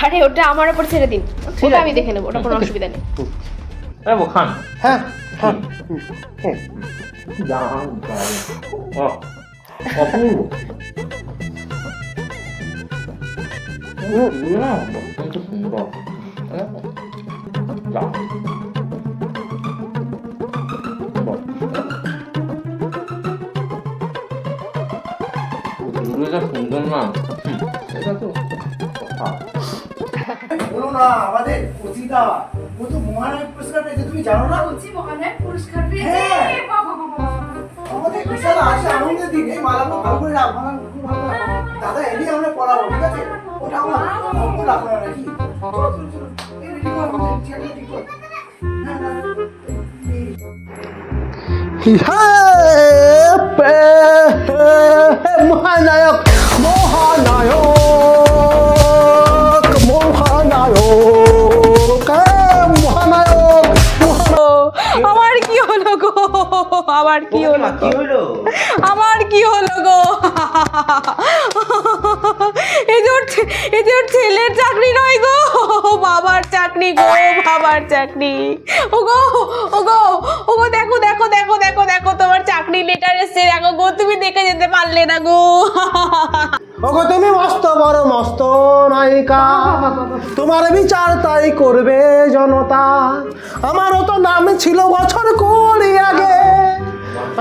আরে ওটা আমার উপর ছেড়ে দিন, ওটা আমি দেখে নেবো, ওটা কোনো অসুবিধা নেই। খান। হ্যাঁ খান। অপূর্ব। সুন্দর না এটা তো বলো না, আমাদের কচিটা ও তো মহানায়ক পুরস্কার পেয়েছে, তুমি জানো না? কচি মহানায়ক পুরস্কার পেয়েছে। হ্যাঁ। বাবা বাবা বাবা। আমাদের বিশাল আশা আনন্দের দিন, এই মালাগুলো ভালো করে রাখ, দাদা এলি আমরা পড়াবো, ঠিক আছে? ওটা আমার অঙ্ক রাখো না নাকি? চলো চলো চলো, এই রেডি কর, চেয়ারটা ঠিক কর। হ্যাঁ মহানায়ক মহানায়ক মহানায়ক মহানায়ক। আমার কি হলো গো, আমার কি হলো, কি হলো? আমার কি হলো গো? এই যে ওর ছেলের চাকরি নয় গো, বাবার চাকরি গো, বাবার চাকরি। ও গো ও গো ও গো, দেখো দেখো দেখো দেখো দেখো, তোমার চাকরি লেটার এসেছে, দেখো গো, তুমি দেখে যেতে পারলে না গো। ওগো তুমি মস্ত বড় মস্ত নায়িকা, তোমার বিচার তাই করবে জনতা। আমারও তো নাম ছিল বছর 20 আগে,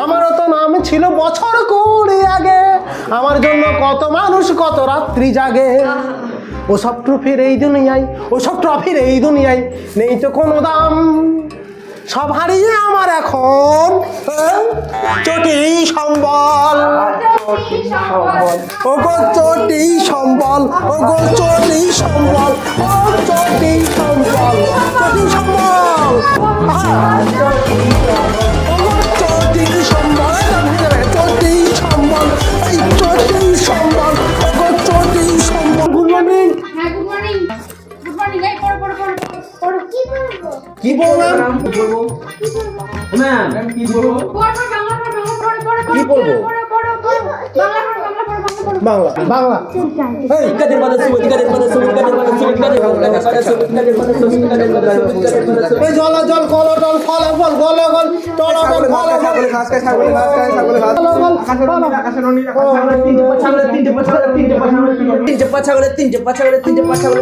আমারও তো নাম ছিল বছর 20 আগে, আমার জন্য কত মানুষ কত রাত্রি জাগে। ওসব ট্রফির এই দুনিয়ায়, ওসব ট্রফির এই দুনিয়ায় নেই তো কোনো দাম, সব হারিয়ে আমার এখন চটি সম্বল। ওগো চটি সম্বল, ওগো চটি সম্বল, ও চটি সম্বল, চটি সম্বল, ওগো চটি সম্বল, চটি সম্বল, এই চটি সম্বল, ওগো চটি সম্বল। Good morning. হ্যাঁ গুড মর্নিং, গুড মর্নিং। এই পড়ো পড়ো পড়ো পড়ো। কি বলবো? কি বললাম? ম্যাম কি বলবো? পড়ো বাংলা পড়ো, পড়ো পড়ো পড়ো। কি পড়বো? পড়ো পড়ো পড়ো। বাংলা পড়ো, বাংলা পড়ো, বাংলা পড়ো। বাংলা বাংলা। এই কাদের বাদে সুবিধ কাদের বাদে সুবিধ কাদের বাদে সুবিধ কাদের বাদে সুবিধ কাদের বাদে সুবিধ কাদের বাদে সুবিধ এই জল জল কল টল ফল ফল গল গল টল গল ফল ফল ঘাস খায় ছাগলে ঘাস খায় ছাগলে ঘাস তিনটে পাছাগলে তিনটে পাছাগলে তিনটে পাছাগলে তিনটে পাছাগলে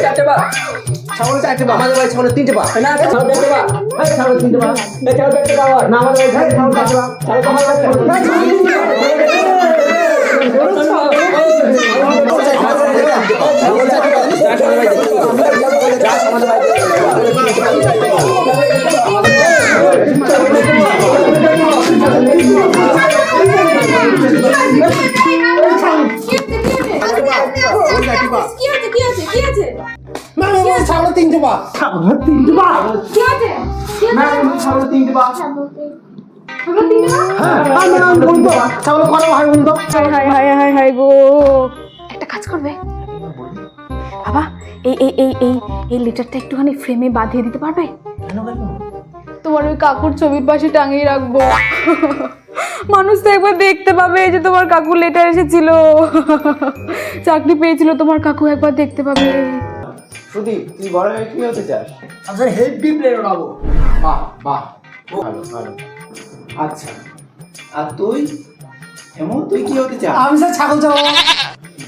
চারটে বা ছাগলে চারটে বা আমাদের ভাই ছাগলে তিনটে বা না ছাগলে চারটে বা এই ছাগলে তিনটে বা এই ছাগলে চারটে বা না আমাদের ভাই ছাগলে চারটে বা ছাগলে ছাগলে তিনটে পা, ছাগলে তিনটে পা, ছাগলে তিনটে পা। হ্যাঁ আমি বলবো ছাগলে করা ভাই বলতো। হাই হাই হাই হাই হাই গো, একটা কাজ করবে বাবা, এই এই এই এই এই লেটারটা একটুখানি ফ্রেমে বাঁধিয়ে দিতে পারবে? তোমার ওই কাকুর ছবির পাশে টাঙিয়ে রাখবো, মানুষ তো একবার দেখতে পাবে যে তোমার কাকুর লেটার এসেছিল, চাকরি পেয়েছিল তোমার কাকু, একবার দেখতে পাবে। সুদীপ তুই বড় হয়ে কি হতে চাস? আচ্ছা হেভি প্লেয়ার বাবু। বাহ বাহ ভালো ভালো। আচ্ছা আর তুই হেমো তুই কি হতে চাস? আমি স্যার ছাগল চাবো।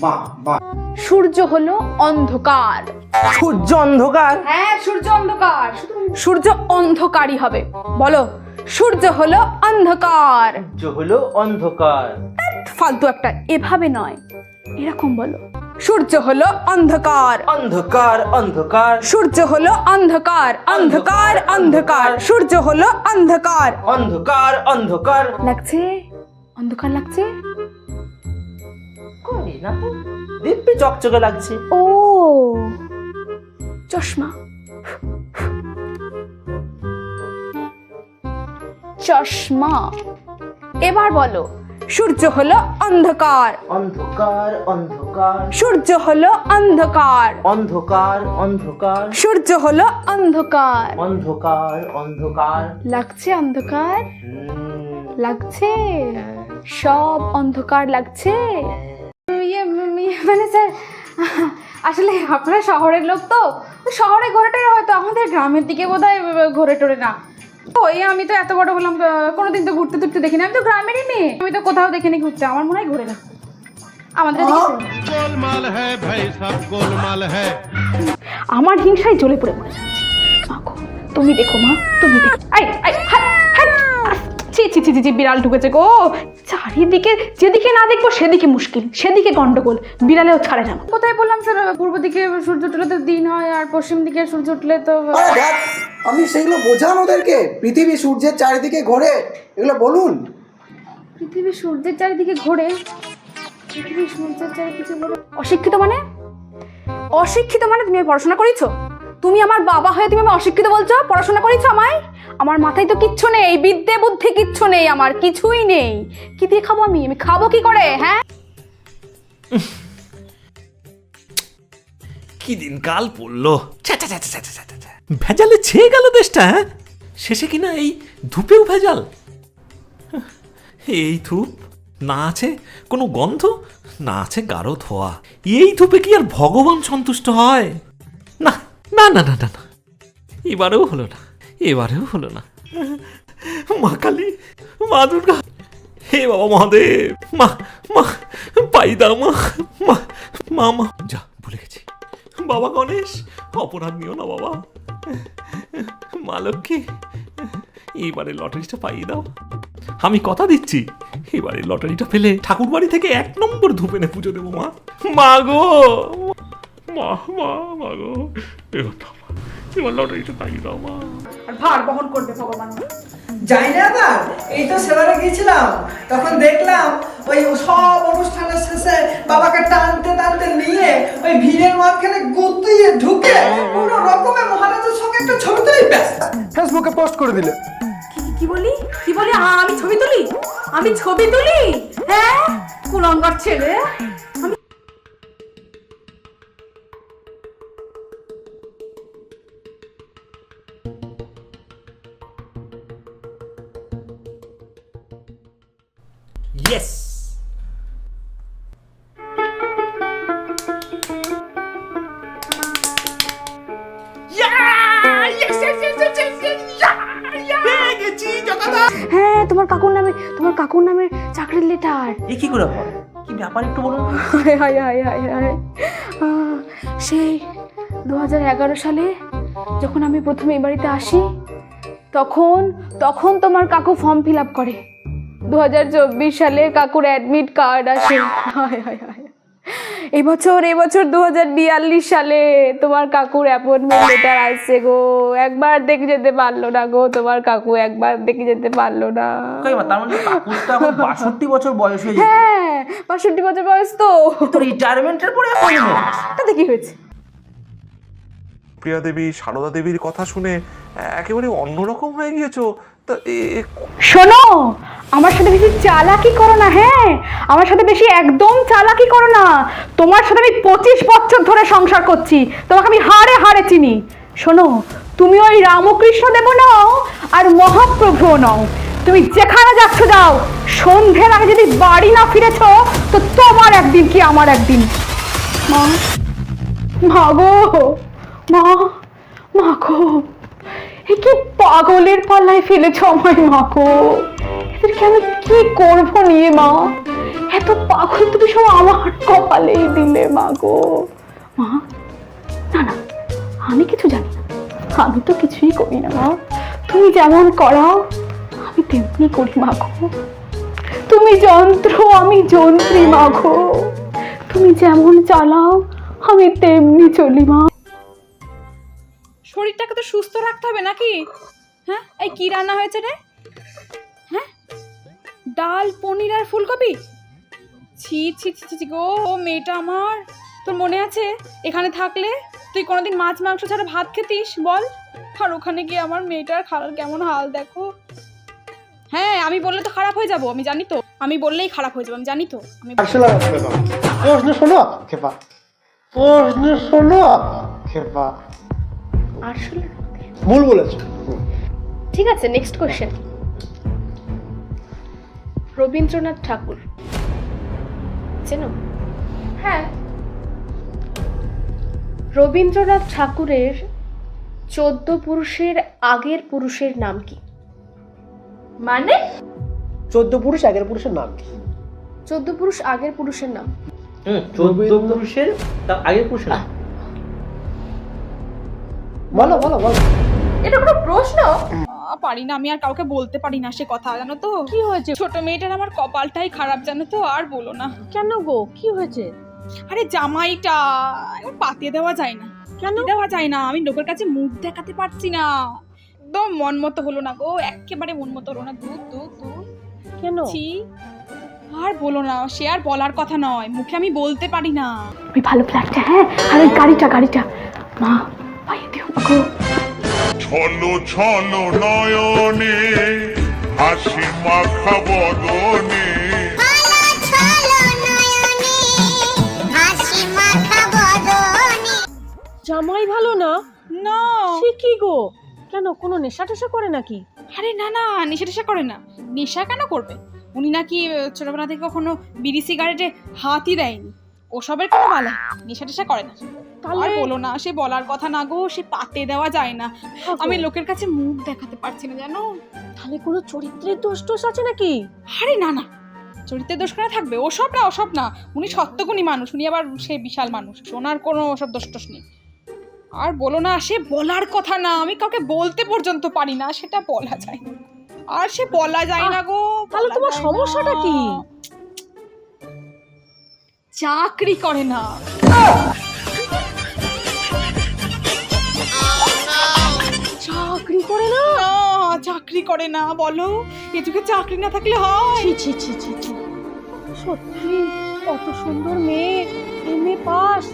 বাহ বাহ। সূর্য হলো অন্ধকার। সূর্য অন্ধকার। হ্যাঁ সূর্য অন্ধকার, সূর্য অন্ধকারই হবে। বলো, সূর্য হলো অন্ধকার। হলো অন্ধকার। ফালতু একটা, এভাবে নয়, এরকম বলো, সূর্য হলো অন্ধকার, অন্ধকার অন্ধকার সূর্য হলো অন্ধকার, অন্ধকার অন্ধকার, সূর্য হলো অন্ধকার। অন্ধকার অন্ধকার লাগছে? অন্ধকার লাগছে? করি না তো, দিব্যি চকচকে লাগছে। ও চশমা, চশমা। এবার বলো, সূর্য হলো অন্ধকার, অন্ধকার অন্ধকার সূর্য হলো অন্ধকার, অন্ধকার অন্ধকার সূর্য হলো অন্ধকার। অন্ধকার অন্ধকার লাগছে অন্ধকার? লাগছে? সব অন্ধকার লাগছে? মানে স্যার আসলে আপনারা শহরের লোক তো শহরে ঘোরে টোরে হয়তো, আমাদের গ্রামের দিকে বোধহয় ঘোরে টোরে না। ওই আমি তো এত বড় হলাম কোনোদিন তো ঘুরতে টুরতে দেখিনি, আমি তো গ্রামেরই মেয়ে, আমি তো কোথাও দেখিনি ঘুরতে, আমার মনে হয় ঘোরে না আমাদের এদিকে। गोलमाल है भाई सब गोलमाल है। আমার হিংসায় জ্বলে পড়ে মরে যাচ্ছে। মা গো, তুমি দেখো মা, তুমি দেখো। আই আই হাট হাট, ছি ছি ছি ছি, বিড়াল ঢুকেছে গো। চারিদিকে যেদিকে না দেখবো সেদিকে মুশকিল, সেদিকে গন্ডগোল, বিড়ালেও ছাড়ে না। কোথায় বললাম স্যার, পূর্ব দিকে সূর্য উঠলে তো দিন হয়, আর পশ্চিম দিকে সূর্য উঠলে তো। আমি সেগুলো বোঝান ওদেরকে, পৃথিবী সূর্যের চারিদিকে ঘোরে, এগুলো বলুন। পৃথিবী সূর্যের চারিদিকে ঘোরে, পৃথিবী সূর্যের চারিদিকে ঘোরে। অশিক্ষিত মানে? অশিক্ষিত মানে তুমি পড়াশোনা করেছো? তুমি আমার বাবা হয়ে তুমি আমায় অশিক্ষিত বলছো? পড়াশোনা করেছো আমায়? আমার মাথায় তো কিচ্ছু নেই, বিদ্যে বুদ্ধি কিচ্ছু নেই, আমার কিছুই নেই। কি দিয়ে খাবো আমি খাবো কি করে? হ্যাঁ, কি দিন কাল পড়লো, ভেজালে ছেয়ে গেল দেশটা। হ্যাঁ, শেষে কিনা এই ধূপেও ভেজাল। এই ধূপ না আছে কোনো গন্ধ, না আছে গাঢ় ধোয়া। এই ধূপে কি আর ভগবান সন্তুষ্ট হয়? না না না না না না, এবারেও হলো না, এবারেও হলো না। মা কালী, মা দুর্গা, হে বাবা মহাদেব, মা মা পাই দাও মা, মা মা মা, যা ভুলে গেছি। বাবা গণেশ, অপরাধ নিও না বাবা। মা লক্ষ্মী, এবারে লটারিটা পাইয়ে দাও। আমি কথা দিচ্ছি, এবারে লটারিটা পেলে ঠাকুর বাড়ি থেকে 1 নম্বর ধূপ এনে পুজো দেবো মা। মা গো, মা মা মা গো, এবার লটারিটা পাইয়ে দাও মা। আর ভার বহন করবে ভগবান। যাই না না, এই তো সেবারে গিয়েছিলাম, তখন দেখলাম ওই সব অনুষ্ঠানের শেষে বাবাকে টানতে টানতে নিয়ে ওই ভিড়ের মাঝখানে গুতিয়ে ঢুকে কোনো রকমে মহারাজের সঙ্গে একটা ছবি তুলে ব্যাস ফেসবুকে পোস্ট করে দিলে। কি বলি কি বলি? আমি ছবি তুলি? আমি ছবি তুলি? হ্যাঁ, কুলঙ্গার ছেলে। Yes! হ্যাঁ, তোমার কাকুর নামে চাকরির লেটার। এ কি করে হয়, কি ব্যাপার একটু বলুন। হায় হায় হায় হায় হায়, সেই 2011 সালে যখন আমি প্রথমে এই বাড়িতে আসি, তখন তোমার কাকু ফর্ম ফিল আপ করে। 2024 সালে কাকুর অ্যাডমিট কার্ড আসে। হায় হায় হায়, এবছর 2042 সালে তোমার কাকুর অ্যাপয়েন্টমেন্ট লেটার আসছে গো। একবার দেখে যেতে পারলো না গো তোমার কাকু, একবার দেখে যেতে পারলো না। তার মানে কাকুর তো এখন 62 বছর বয়স হয়ে গেছে। হ্যাঁ, 62 বছর বয়স তো রিটায়ারমেন্টের পরে তাতে কি হয়েছে? প্রিয়া দেবী, সারদা দেবীর কথা শুনে একেবারে অন্যরকম হয়ে গিয়েছো। তা শোনো, আমার সাথে বেশি চালাকি করো না। হ্যাঁ, আমার সাথে বেশি একদম চালাকি করো না। তোমার সাথে আমি 25 বছর ধরে সংসার করছি, তোমাকে আমি হাড়ে হাড়ে চিনি। শোনো, তুমি ওই রামকৃষ্ণ দেব নও আর মহাপ্রভুও নও। তুমি যেখানে যাচ্ছ যাও, সন্ধ্যের আগে যদি বাড়ি না ফিরেছ তো তোমার একদিন কি আমার একদিন। মা, মা গো, মা গো, এ কি পাগলের পাল্লায় ফেলেছ আমায় মা গো। এদেরকে আমি কি করবো নিয়ে মা? এত পাগল তুমি সব আমার কপালেই দিলে মা গো। মা, না না, আমি কিছু জানি না, আমি তো কিছুই করি না মা। তুমি যেমন করাও আমি তেমনি করি মা গো। তুমি যন্ত্র, আমি যন্ত্রী মা গো। তুমি যেমন চালাও আমি তেমনি চলি মা। শরীরটাকে তো সুস্থ রাখতে হবে নাকি? হ্যাঁ, এই কি রান্না হয়েছে রে? হ্যাঁ, ডাল, পনির আর ফুলকপি। ছি ছি ছি ছি গো, ও মেয়েটা আমার, তোর মনে আছে এখানে থাকলে তুই কোনোদিন মাছ মাংস ছাড়া ভাত খেতিস বল? আর ওখানে গিয়ে আমার মেয়েটার খারাপ কেমন হাল দেখো। হ্যাঁ, আমি বললে তো খারাপ হয়ে যাবো, আমি জানি তো। আমি বললেই খারাপ হয়ে যাবো, আমি জানি তো। আমি আসলে প্রশ্ন শোনো খেপা, প্রশ্ন শোনো খেপা। আসলে ভুল বলেছো। ঠিক আছে, নেক্সট কোশ্চেন। রবীন্দ্রনাথ ঠাকুর চেনো? হ্যাঁ, রবীন্দ্রনাথ ঠাকুরের 14 পুরুষের আগের পুরুষের নাম কি? মানে 14 পুরুষ আগের পুরুষের নাম কি? 14 পুরুষ আগের পুরুষের নাম। 14 পুরুষের তার আগের পুরুষের নাম। বলো বলো বলো। এটা কোনো প্রশ্ন? পারি না, আমি আর কাউকে বলতে পারি না সে কথা, জানো তো? কি হয়েছে? ছোট মেয়েটার আমার কপালটাই খারাপ, জানো তো, আর বলো না। কেন গো, কি হয়েছে? আরে জামাইটা এখন পাতিয়ে দেওয়া যায় না। কেন দেওয়া যায় না? আমি লোকের কাছে মুখ দেখাতে পারছি না, একদম মন মতো হলো না গো, একেবারে মন মতো হলো না। দুধ দুধ দুধ কেন? ছি, আর বলো না, সে আর বলার কথা নয়, মুখে আমি বলতে পারি না। ওই ভালো ফ্ল্যাটটা, হ্যাঁ, আর ওই গাড়িটা মা পাইয়ে দিও গো। ছলো ছলো নয়নে হাসি মাখা বদনে জামাই ভালো না? না, সে কি গো, কেন কোনো নেশা টেশা করে নাকি? আরে না না, নেশা টেশা করে না। নেশা কেন করবে? উনি নাকি ছোটবেলা থেকে কখনো বিড়ি সিগারেটে হাতই দেয়নি, ওসবের কোনো বালা। নেশা টেশা করে না। আর বলো না, সে বলার কথা না গো, সে পাতে দেওয়া যায় না। আমি লোকের কাছে মুখ দেখাতে পারছি না, জানো। তাহলে কোনো চরিত্রের দোষ টোষ আছে নাকি? আরে না না, চরিত্রের দোষ কেন থাকবে? ওসব না, উনি সত্যগুণী মানুষ, উনি আবার সে বিশাল মানুষ, ওনার কোনো ওসব দোষ টোষ নেই। আর বলো না, সে বলার কথা না, আমি কাউকে বলতে পর্যন্ত পারি না, সেটা বলা যায় না। আর সে বলা যায় না গো। তাহলে তোমার সমস্যাটা কি? চাকরি করে না। চাকরি করে না? চাকরি করে না, বলো, এ যুগে চাকরি না থাকলে হয়? ছি ছি ছি ছি ছি, সত্যি কত সুন্দর মেয়ে, এমএ পাস,